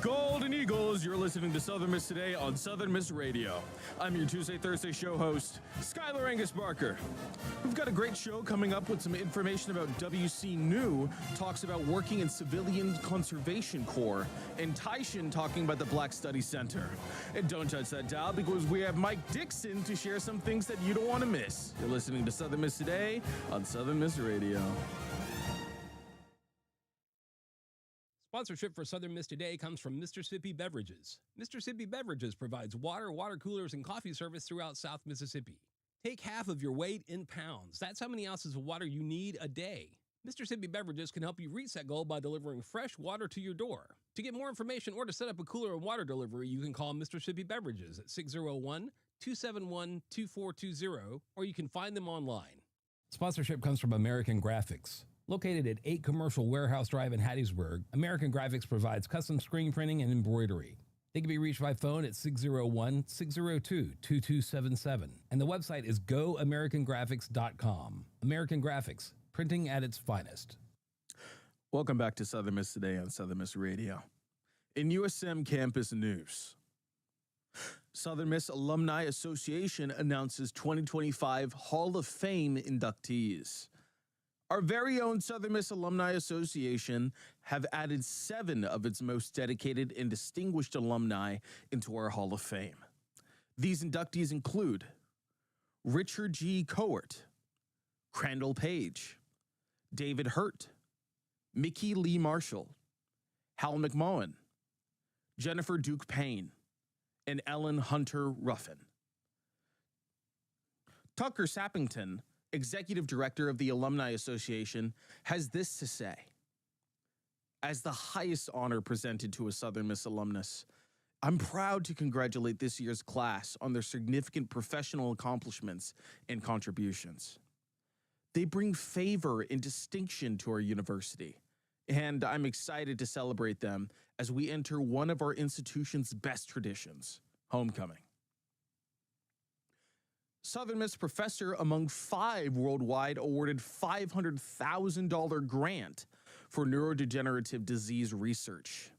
Golden Eagles, you're listening to Southern Miss Today on Southern Miss Radio. I'm your Tuesday, Thursday show host, Skylar Angus Barker. We've got a great show coming up with some information about WC New, talks about working in Civilian Conservation Corps, and Taishin talking about the Black Study Center. And don't touch that dial because we have Mike Dixon to share some things that you don't want to miss. You're listening to Southern Miss Today on Southern Miss Radio. Sponsorship for Southern Miss Today comes from Mississippi Beverages. Mississippi Beverages provides water, water coolers, and coffee service throughout South Mississippi. Take half of your weight in pounds. That's how many ounces of water you need a day. Mississippi Beverages can help you reach that goal by delivering fresh water to your door. To get more information or to set up a cooler and water delivery, you can call Mississippi Beverages at 601-271-2420, or you can find them online. Sponsorship comes from American Graphics. Located at 8 Commercial Warehouse Drive in Hattiesburg, American Graphics provides custom screen printing and embroidery. They can be reached by phone at 601-602-2277, and the website is goamericangraphics.com. American Graphics, printing at its finest. Welcome back to Southern Miss Today on Southern Miss Radio. In USM campus news, Southern Miss Alumni Association announces 2025 Hall of Fame inductees. Our very own Southern Miss Alumni Association have added 7 of its most dedicated and distinguished alumni into our Hall of Fame. These inductees include Richard G. Cohort, Crandall Page, David Hurt, Mickey Lee Marshall, Hal McMahon, Jennifer Duke Payne, and Ellen Hunter Ruffin. Tucker Sappington, Executive Director of the Alumni Association, has this to say. As the highest honor presented to a Southern Miss alumnus, I'm proud to congratulate this year's class on their significant professional accomplishments and contributions. They bring favor and distinction to our university, and I'm excited to celebrate them as we enter one of our institution's best traditions, homecoming. Southern Miss professor among 5 worldwide awarded $500,000 grant for neurodegenerative disease research.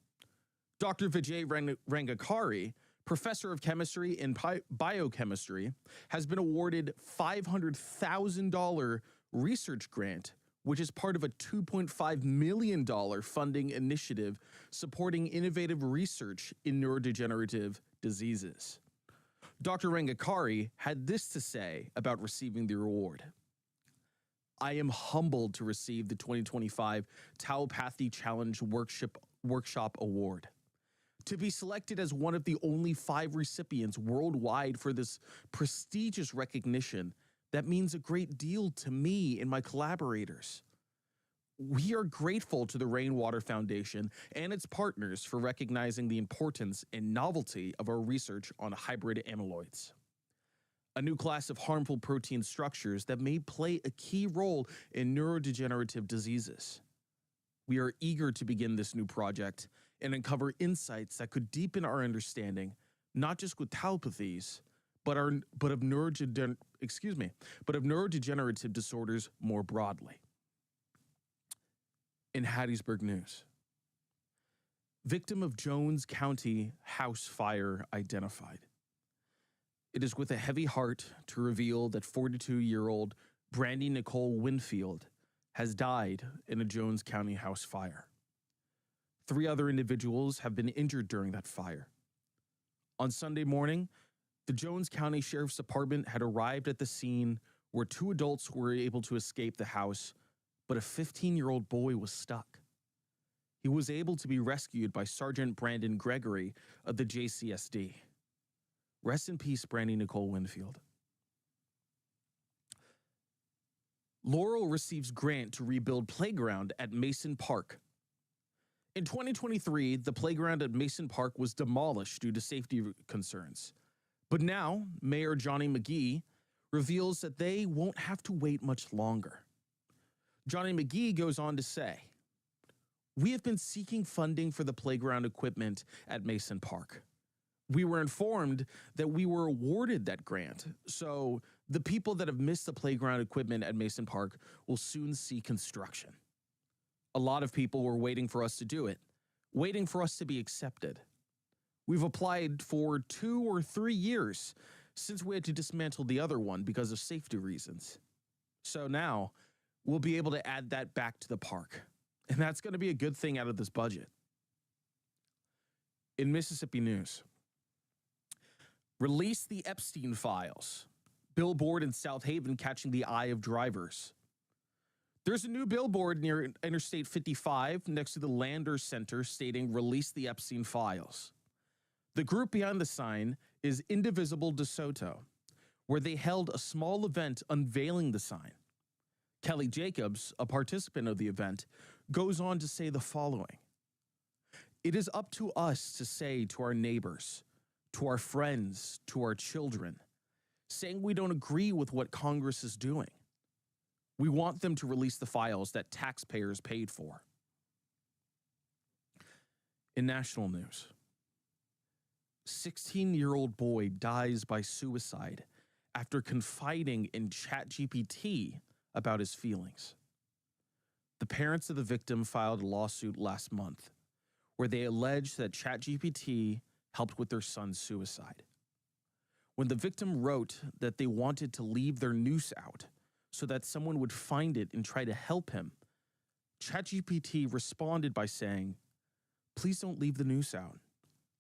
Dr. Vijay Rangakari, professor of chemistry and biochemistry, has been awarded $500,000 research grant, which is part of a $2.5 million funding initiative supporting innovative research in neurodegenerative diseases. Dr. Rangakari had this to say about receiving the award. I am humbled to receive the 2025 Tauopathy Challenge Workshop Award. To be selected as one of the only 5 recipients worldwide for this prestigious recognition, that means a great deal to me and my collaborators. We are grateful to the Rainwater Foundation and its partners for recognizing the importance and novelty of our research on hybrid amyloids, a new class of harmful protein structures that may play a key role in neurodegenerative diseases. We are eager to begin this new project and uncover insights that could deepen our understanding, not just with tauopathies, but of neurodegenerative disorders more broadly. In Hattiesburg news, victim of Jones County house fire identified. It is with a heavy heart to reveal that 42-year-old Brandy Nicole Winfield has died in a Jones County house fire. 3 other individuals have been injured during that fire. On Sunday morning, the Jones County Sheriff's Department had arrived at the scene where 2 adults were able to escape the house, but a 15-year-old boy was stuck. He was able to be rescued by Sergeant Brandon Gregory of the JCSD. Rest in peace, Brandy Nicole Winfield. Laurel receives grant to rebuild playground at Mason Park. In 2023, the playground at Mason Park was demolished due to safety concerns. But now, Mayor Johnny McGee reveals that they won't have to wait much longer. Johnny McGee goes on to say, "We have been seeking funding for the playground equipment at Mason Park. We were informed that we were awarded that grant, so the people that have missed the playground equipment at Mason Park will soon see construction. A lot of people were waiting for us to do it. waiting for us to be accepted. We've applied for 2 or 3 years since we had to dismantle the other one because of safety reasons. So now we'll be able to add that back to the park. And that's going to be a good thing out of this budget. In Mississippi news, release the Epstein files. Billboard in South Haven catching the eye of drivers. There's a new billboard near Interstate 55 next to the Landers Center stating release the Epstein files. The group behind the sign is Indivisible DeSoto, where they held a small event unveiling the sign. Kelly Jacobs, a participant of the event, goes on to say the following. It is up to us to say to our neighbors, to our friends, to our children, saying we don't agree with what Congress is doing. We want them to release the files that taxpayers paid for. In national news, 16-year-old boy dies by suicide after confiding in ChatGPT about his feelings. The parents of the victim filed a lawsuit last month where they alleged that ChatGPT helped with their son's suicide. When the victim wrote that they wanted to leave their noose out so that someone would find it and try to help him, ChatGPT responded by saying, "Please don't leave the noose out.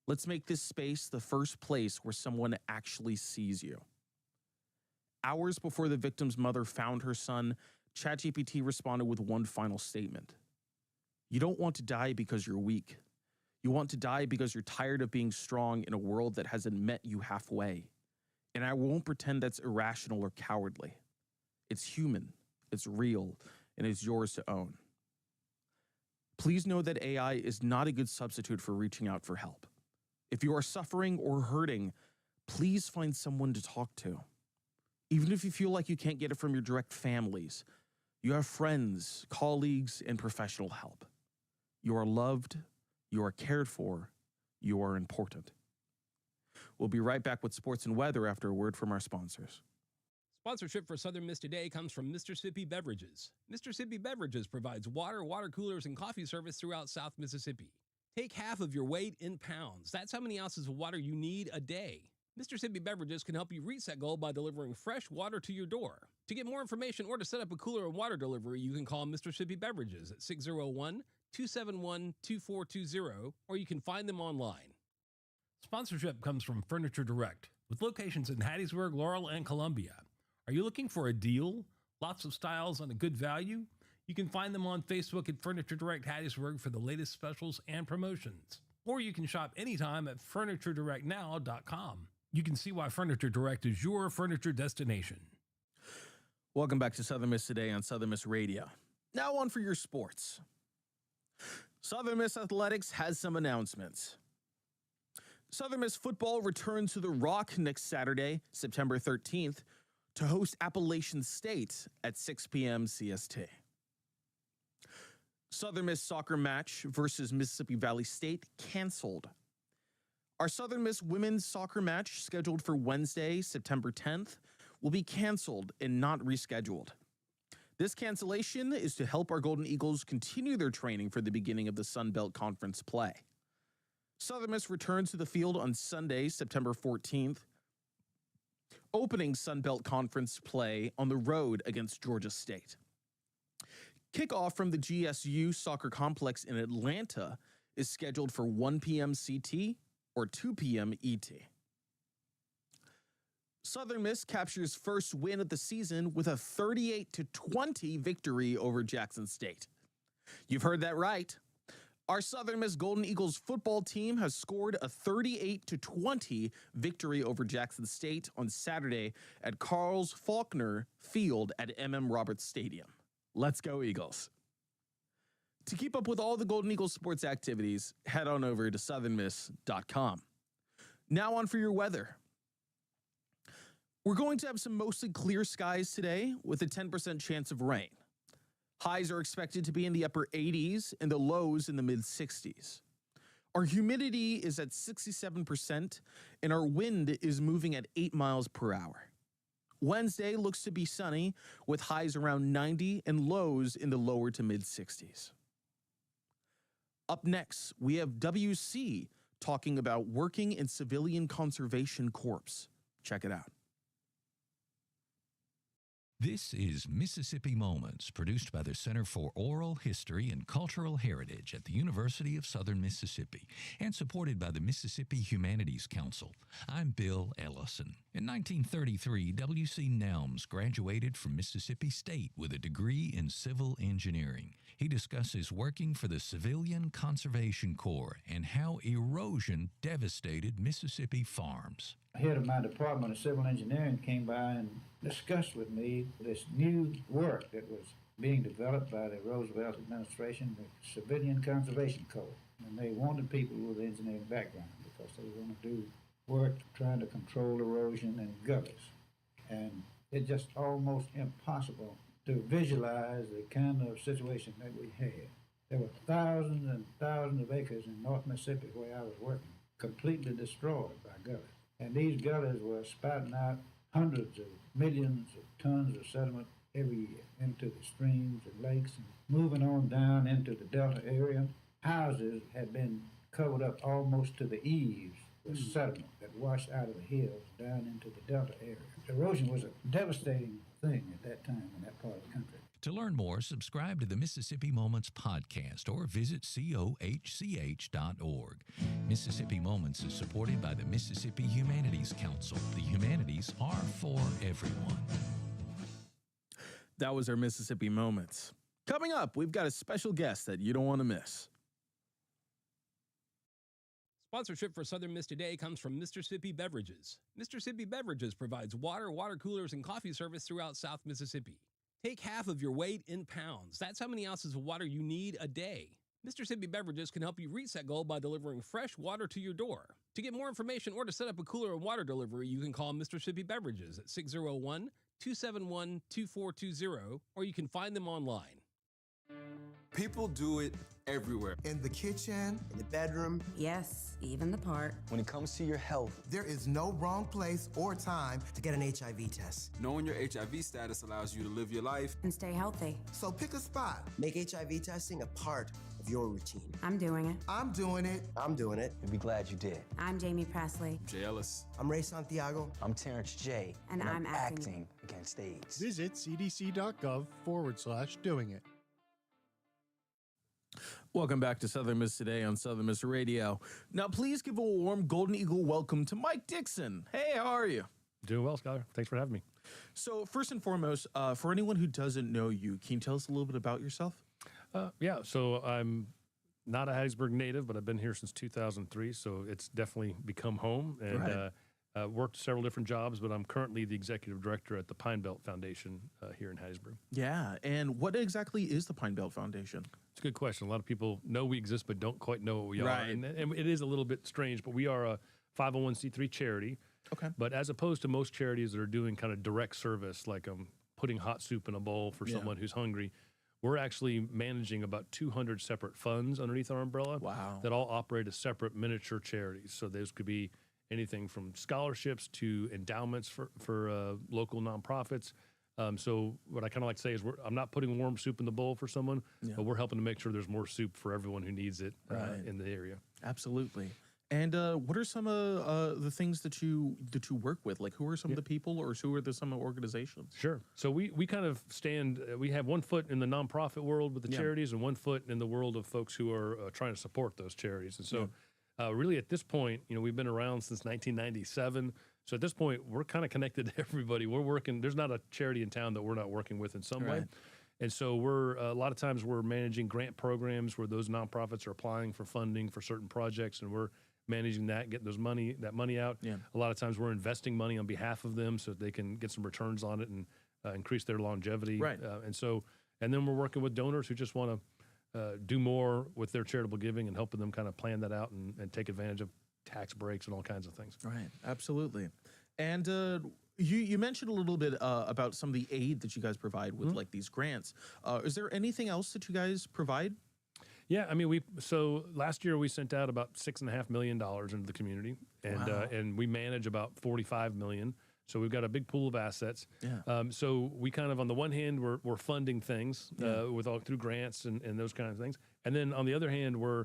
Let's make this space the first place where someone actually sees you." Hours before the victim's mother found her son, ChatGPT responded with one final statement. You don't want to die because you're weak. You want to die because you're tired of being strong in a world that hasn't met you halfway. And I won't pretend that's irrational or cowardly. It's human, it's real, and it's yours to own. Please know that AI is not a good substitute for reaching out for help. If you are suffering or hurting, please find someone to talk to. Even if you feel like you can't get it from your direct families, you have friends, colleagues, and professional help. You are loved, you are cared for, you are important. We'll be right back with sports and weather after a word from our sponsors. Sponsorship for Southern Miss Today comes from Mississippi Beverages. Mississippi Beverages provides water coolers, and coffee service throughout South Mississippi. Take half of your weight in pounds. That's how many ounces of water you need a day. Mississippi Beverages can help you reach that goal by delivering fresh water to your door. To get more information or to set up a cooler and water delivery, you can call Mississippi Beverages at 601-271-2420, or you can find them online. Sponsorship comes from Furniture Direct, with locations in Hattiesburg, Laurel, and Columbia. Are you looking for a deal? Lots of styles on a good value? You can find them on Facebook at Furniture Direct Hattiesburg for the latest specials and promotions. Or you can shop anytime at FurnitureDirectNow.com. You can see why Furniture Direct is your furniture destination. Welcome back to Southern Miss Today on Southern Miss Radio. Now on for your sports. Southern Miss Athletics has some announcements. Southern Miss football returns to the Rock next Saturday, September 13th, to host Appalachian State at 6 p.m. CST. Southern Miss soccer match versus Mississippi Valley State canceled. Our Southern Miss women's soccer match, scheduled for Wednesday, September 10th, will be canceled and not rescheduled. This cancellation is to help our Golden Eagles continue their training for the beginning of the Sun Belt Conference play. Southern Miss returns to the field on Sunday, September 14th, opening Sun Belt Conference play on the road against Georgia State. Kickoff from the GSU Soccer Complex in Atlanta is scheduled for 1 p.m. CT or 2 p.m. ET. Southern Miss captures first win of the season with a 38-20 victory over Jackson State. You've heard that right. Our Southern Miss Golden Eagles football team has scored a 38-20 victory over Jackson State on Saturday at Carls Faulkner Field at M.M. Roberts Stadium. Let's go, Eagles. To keep up with all the Golden Eagles sports activities, head on over to southernmiss.com. Now on for your weather. We're going to have some mostly clear skies today with a 10% chance of rain. Highs are expected to be in the upper 80s and the lows in the mid 60s. Our humidity is at 67% and our wind is moving at 8 miles per hour. Wednesday looks to be sunny with highs around 90 and lows in the lower to mid 60s. Up next, we have WC talking about working in Civilian Conservation Corps. Check it out. This is Mississippi Moments, produced by the Center for Oral History and Cultural Heritage at the University of Southern Mississippi and supported by the Mississippi Humanities Council. I'm Bill Ellison. In 1933, W.C. Nelms graduated from Mississippi State with a degree in civil engineering. He discusses working for the Civilian Conservation Corps and how erosion devastated Mississippi farms. Head of my department of civil engineering came by and discussed with me this new work that was being developed by the Roosevelt administration, the Civilian Conservation Corps. And they wanted people with an engineering background because they were going to do work trying to control erosion and gullies. And it's just almost impossible to visualize the kind of situation that we had. There were thousands and thousands of acres in North Mississippi where I was working, completely destroyed by gullies. And these gullies were spouting out hundreds of millions of tons of sediment every year into the streams and lakes and moving on down into the Delta area. Houses had been covered up almost to the eaves with sediment that washed out of the hills down into the Delta area. Erosion was a devastating thing at that time in that part of the country. To learn more, subscribe to the Mississippi Moments podcast or visit cohch.org. Mississippi Moments is supported by the Mississippi Humanities Council. The humanities are for everyone. That was our Mississippi Moments. Coming up, we've got a special guest that you don't want to miss. Sponsorship for Southern Miss Today comes from Mississippi Beverages. Mississippi Beverages provides water, water coolers, and coffee service throughout South Mississippi. Take half of your weight in pounds. That's how many ounces of water you need a day. Mississippi Beverages can help you reach that goal by delivering fresh water to your door. To get more information or to set up a cooler and water delivery, you can call Mississippi Beverages at 601-271-2420, or you can find them online. People do it everywhere. In the kitchen, in the bedroom. Yes, even the park. When it comes to your health, there is no wrong place or time to get an HIV test. Knowing your HIV status allows you to live your life and stay healthy. So pick a spot. Make HIV testing a part of your routine. I'm doing it. I'm doing it. I'm doing it. You'll be glad you did. I'm Jamie Presley. I'm Jay Ellis. I'm Ray Santiago. I'm Terrence J. And I'm acting against AIDS. Visit cdc.gov/doing it. Welcome back to Southern Miss Today on Southern Miss Radio. Now, please give a warm Golden Eagle welcome to Mike Dixon. Hey, how are you? Doing well, Skylar. Thanks for having me. So, first and foremost, for anyone who doesn't know you, can you tell us a little bit about yourself? So I'm not a Hattiesburg native, but I've been here since 2003, so it's definitely become home. And Right. Worked several different jobs, but I'm currently the executive director at the Pinebelt Foundation here in Hattiesburg. Yeah, and what exactly is the Pinebelt Foundation? It's a good question. A lot of people know we exist, but don't quite know what we are. Right. And it is a little bit strange, but we are a 501c3 charity. Okay. But as opposed to most charities that are doing kind of direct service, like putting hot soup in a bowl for someone who's hungry, we're actually managing about 200 separate funds underneath our umbrella. Wow. That all operate as separate miniature charities. So those could be anything from scholarships to endowments for local nonprofits. So what I kind of like to say is I'm not putting warm soup in the bowl for someone, but we're helping to make sure there's more soup for everyone who needs it in the area. Absolutely. And what are some of the things that you work with? Like, who are some of the people, or who are some organizations? Sure. So we kind of we have one foot in the nonprofit world with the charities and one foot in the world of folks who are trying to support those charities. And so really at this point, we've been around since 1997. So at this point, we're kind of connected to everybody. We're working. There's not a charity in town that we're not working with in some way. And so we're a lot of times we're managing grant programs where those nonprofits are applying for funding for certain projects, and we're managing that, getting that money out. Yeah. A lot of times we're investing money on behalf of them so that they can get some returns on it and increase their longevity. Right. And then we're working with donors who just want to do more with their charitable giving and helping them kind of plan that out and take advantage of tax breaks and all kinds of things. Right, absolutely. And you mentioned a little bit about some of the aid that you guys provide with like these grants. Is there anything else that you guys provide? Yeah, I mean, so last year we sent out about $6.5 million into the community, and and we manage about $45 million. So we've got a big pool of assets. Yeah. So we kind of, on the one hand, we're funding things through grants and those kinds of things, and then on the other hand, we're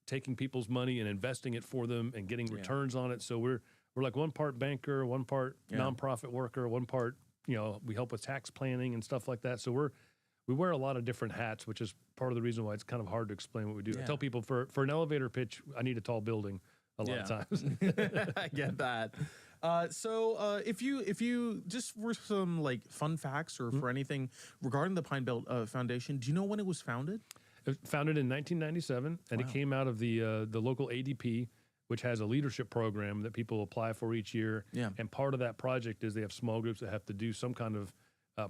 taking people's money and investing it for them and getting returns on it. So we're like one part banker, one part nonprofit worker, one part, we help with tax planning and stuff like that. So we wear a lot of different hats, which is part of the reason why it's kind of hard to explain what we do. I tell people for an elevator pitch, I need a tall building a lot of times. I get that. So if you just for some like fun facts or for anything regarding the Pinebelt Foundation, do you know when it was founded? It was founded in 1997, and it came out of the local ADP, which has a leadership program that people apply for each year. Yeah. And part of that project is they have small groups that have to do some kind of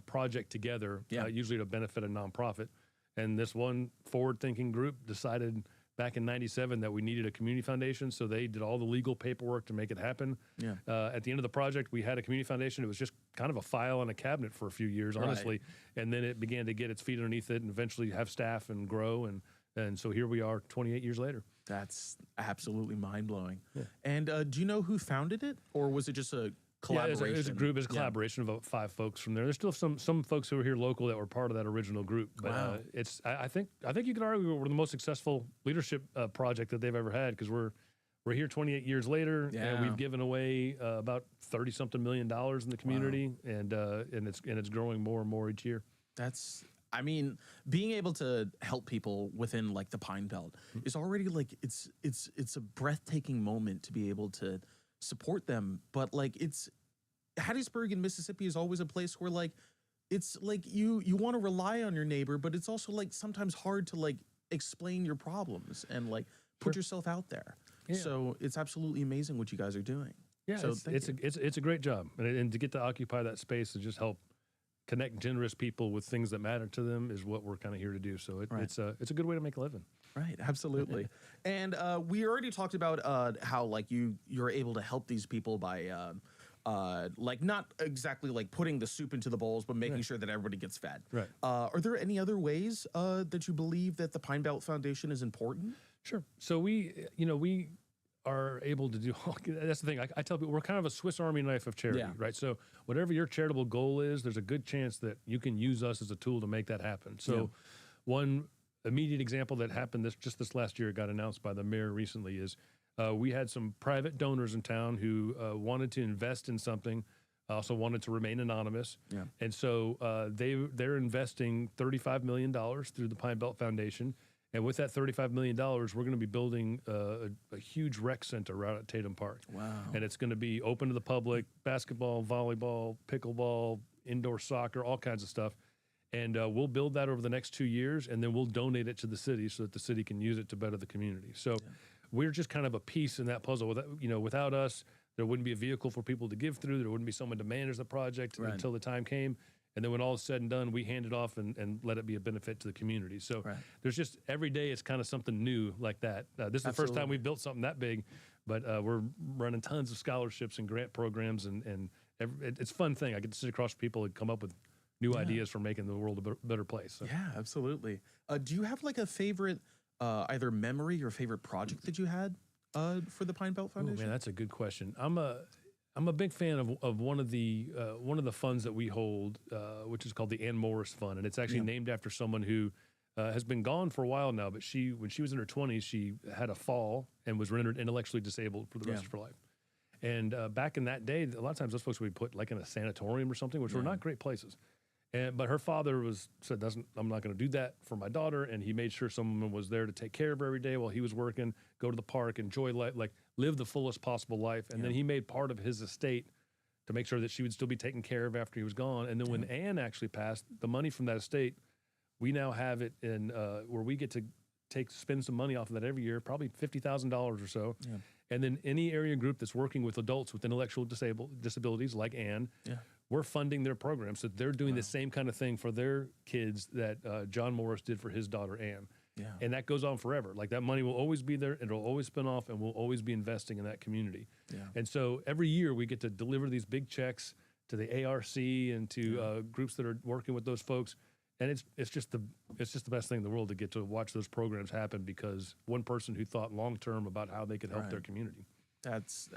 project together, usually to benefit a nonprofit. And this one forward-thinking group decided back in 97 that we needed a community foundation, so they did all the legal paperwork to make it happen. Yeah. At the end of the project, we had a community foundation. It was just kind of a file and a cabinet for a few years, honestly. And then it began to get its feet underneath it and eventually have staff and grow. And so here we are 28 years later. That's absolutely mind-blowing. Yeah. And do you know who founded it? Or was it just a collaboration? It was a group. It was a collaboration of about 5 folks from there. There's still some folks who are here local that were part of that original group. But I think you could argue we're the most successful leadership project that they've ever had, because we're here 28 years later, and we've given away about $30-something million in the community, and it's growing more and more each year. I mean, being able to help people within like the Pine Belt is already like it's a breathtaking moment to be able to support them. But like Hattiesburg in Mississippi is always a place where like it's like you want to rely on your neighbor, but it's also like sometimes hard to like explain your problems and like put yourself out there. Yeah. So it's absolutely amazing what you guys are doing. Yeah, so it's a great job, and to get to occupy that space and just help connect generous people with things that matter to them is what we're kind of here to do. So it's a good way to make a living. Right, absolutely. And we already talked about how like you're able to help these people by like not exactly like putting the soup into the bowls, but making sure that everybody gets fed. Right. Are there any other ways that you believe that the Pinebelt Foundation is important? Sure. So we are able to do, that's the thing, I tell people we're kind of a Swiss Army knife of charity, right? So whatever your charitable goal is, there's a good chance that you can use us as a tool to make that happen. So one immediate example that happened this last year, it got announced by the mayor recently, is we had some private donors in town who wanted to invest in something, also wanted to remain anonymous. Yeah. And so they're investing $35 million through the Pinebelt Foundation. And with that $35 million, we're going to be building a huge rec center out at Tatum Park. Wow. And it's going to be open to the public, basketball, volleyball, pickleball, indoor soccer, all kinds of stuff. And we'll build that over the next 2 years, and then we'll donate it to the city so that the city can use it to better the community. So we're just kind of a piece in that puzzle. Without us, there wouldn't be a vehicle for people to give through. There wouldn't be someone to manage the project until the time came. And then when all is said and done, we hand it off and let it be a benefit to the community. So there's just every day it's kind of something new like that. This is the first time we've built something that big, but we're running tons of scholarships and grant programs, and it's a fun thing. I get to sit across from people and come up with new ideas for making the world a better place. So. Yeah, absolutely. Do you have like a favorite either memory or favorite project that you had for the Pinebelt Foundation? Oh, man, that's a good question. I'm a big fan of one of the funds that we hold, which is called the Ann Morris Fund, and it's actually named after someone who has been gone for a while now. But when she was in her 20s, she had a fall and was rendered intellectually disabled for the rest of her life. And back in that day, a lot of times those folks would be put like in a sanatorium or something, which were not great places. But her father said, I'm not going to do that for my daughter. And he made sure someone was there to take care of her every day while he was working, go to the park, enjoy life, like live the fullest possible life. And then he made part of his estate to make sure that she would still be taken care of after he was gone. And then when Ann actually passed, the money from that estate, we now have it in where we get to spend some money off of that every year, probably $50,000 or so. Yeah. And then any area group that's working with adults with intellectual disabilities like Ann, we're funding their program. So they're doing the same kind of thing for their kids that John Morris did for his daughter, Ann. Yeah. And that goes on forever. Like that money will always be there, and it'll always spin off, and we'll always be investing in that community. Yeah. And so every year we get to deliver these big checks to the ARC and to groups that are working with those folks. And it's just the best thing in the world to get to watch those programs happen, because one person who thought long term about how they could help their community. That's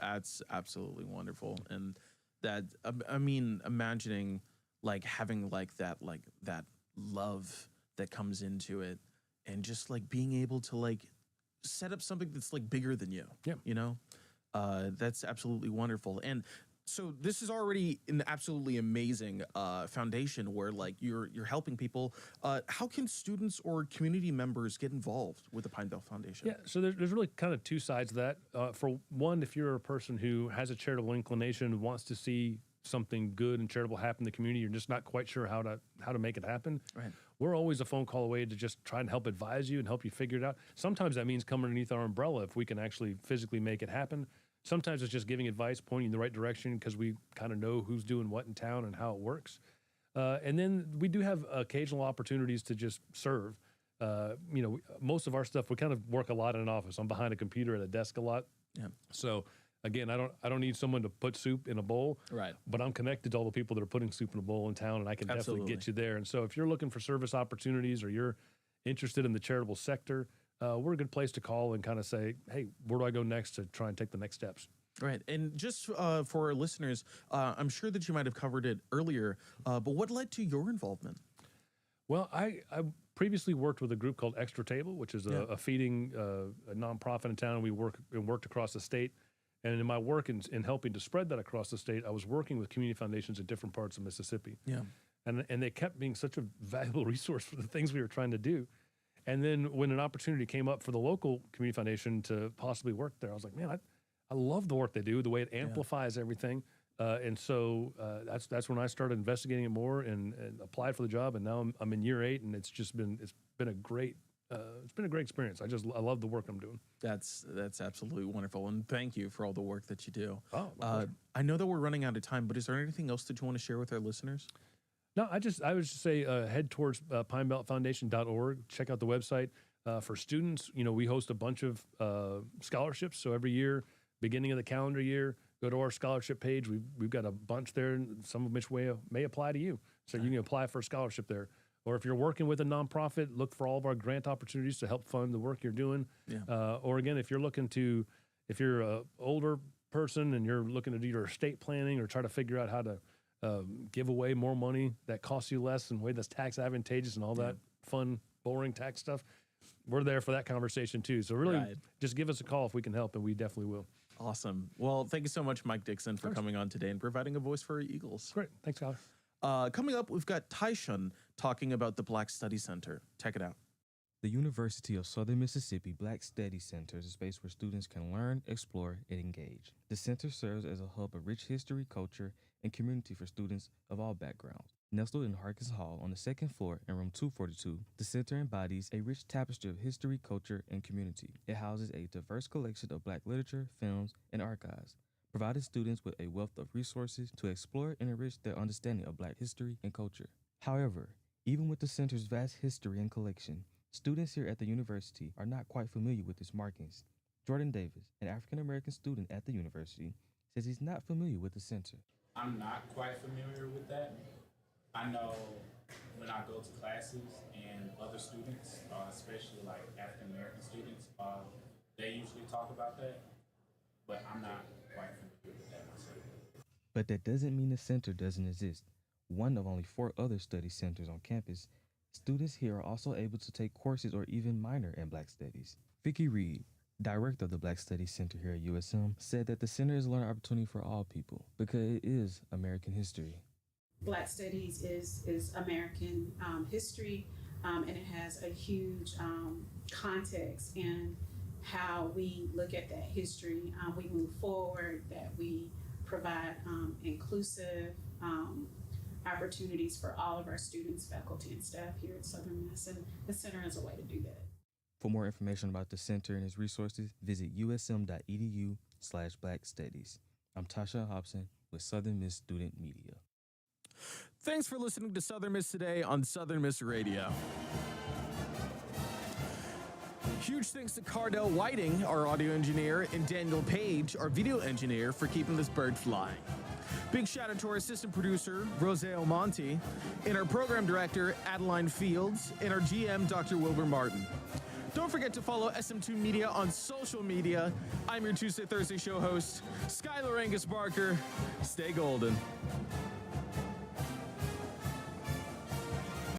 absolutely wonderful. And that, I mean, imagining like having that love that comes into it, and just like being able to like set up something that's like bigger than you. Yeah. You know, that's absolutely wonderful. And so this is already an absolutely amazing foundation where like you're helping people. How can students or community members get involved with the Pinebelt Foundation? Yeah, so there's really kind of two sides to that. For one, if you're a person who has a charitable inclination, wants to see something good and charitable happen in the community, you're just not quite sure how to make it happen. Right. We're always a phone call away to just try and help advise you and help you figure it out. Sometimes that means coming underneath our umbrella if we can actually physically make it happen. Sometimes it's just giving advice, pointing in the right direction because we kind of know who's doing what in town and how it works. And then we do have occasional opportunities to just serve. Most of our stuff, we kind of work a lot in an office. I'm behind a computer at a desk a lot. Yeah. So again, I don't need someone to put soup in a bowl. Right. But I'm connected to all the people that are putting soup in a bowl in town, and I can definitely get you there. And so if you're looking for service opportunities or you're interested in the charitable sector, we're a good place to call and kind of say, hey, where do I go next to try and take the next steps? Right. And just for our listeners, I'm sure that you might have covered it earlier, but what led to your involvement? Well, I previously worked with a group called Extra Table, which is a feeding a nonprofit in town. We worked across the state. And in my work in helping to spread that across the state, I was working with community foundations in different parts of Mississippi. Yeah. And they kept being such a valuable resource for the things we were trying to do. And then when an opportunity came up for the local community foundation to possibly work there, I was like, man, I love the work they do, the way it amplifies everything. And so that's when I started investigating it more and applied for the job. And now I'm in year 8, and it's been a great experience. I love the work I'm doing. That's absolutely wonderful, and thank you for all the work that you do. Oh, I know that we're running out of time, but is there anything else that you want to share with our listeners? No, I would just say head towards pinebeltfoundation.org. Check out the website. For students, we host a bunch of scholarships. So every year, beginning of the calendar year, go to our scholarship page. We've got a bunch there, and some of which may apply to you. So you can apply for a scholarship there. Or if you're working with a nonprofit, look for all of our grant opportunities to help fund the work you're doing. Yeah. Or again, if you're an older person and you're looking to do your estate planning or try to figure out how to give away more money that costs you less in a way that's tax advantageous and all that fun, boring tax stuff, we're there for that conversation too. So really just give us a call if we can help, and we definitely will. Awesome. Well, thank you so much, Mike Dixon, for coming on today and providing a voice for our Eagles. Great. Thanks, Tyler. Coming up, we've got Tyshun talking about the Black Study Center. Check it out. The University of Southern Mississippi Black Study Center is a space where students can learn, explore, and engage. The center serves as a hub of rich history, culture, and community for students of all backgrounds. Nestled in Harkins Hall on the second floor in room 242, the center embodies a rich tapestry of history, culture, and community. It houses a diverse collection of Black literature, films, and archives, providing students with a wealth of resources to explore and enrich their understanding of Black history and culture. However, even with the center's vast history and collection, students here at the university are not quite familiar with its markings. Jordan Davis, an African-American student at the university, says he's not familiar with the center. I'm not quite familiar with that. I know when I go to classes and other students, especially like African-American students, they usually talk about that, but I'm not quite familiar with that myself. But that doesn't mean the center doesn't exist. One of only 4 other study centers on campus, students here are also able to take courses or even minor in Black Studies. Vicki Reed, director of the Black Studies Center here at USM, said that the center is a learning opportunity for all people because it is American history. Black Studies is American history, and it has a huge context in how we look at that history. We move forward, that we provide inclusive opportunities for all of our students, faculty, and staff here at Southern Miss, and the center is a way to do that. For more information about the center and its resources, visit usm.edu/Black Studies. I'm Tasha Hobson with Southern Miss Student Media. Thanks for listening to Southern Miss today on Southern Miss Radio. Huge thanks to Cardell Whiting, our audio engineer, and Daniel Page, our video engineer, for keeping this bird flying. Big shout out to our assistant producer, Rose Monti, and our program director, Adeline Fields, and our GM, Dr. Wilbur Martin. Don't forget to follow SM2 Media on social media. I'm your Tuesday Thursday show host, Skylar Angus Barker. Stay golden.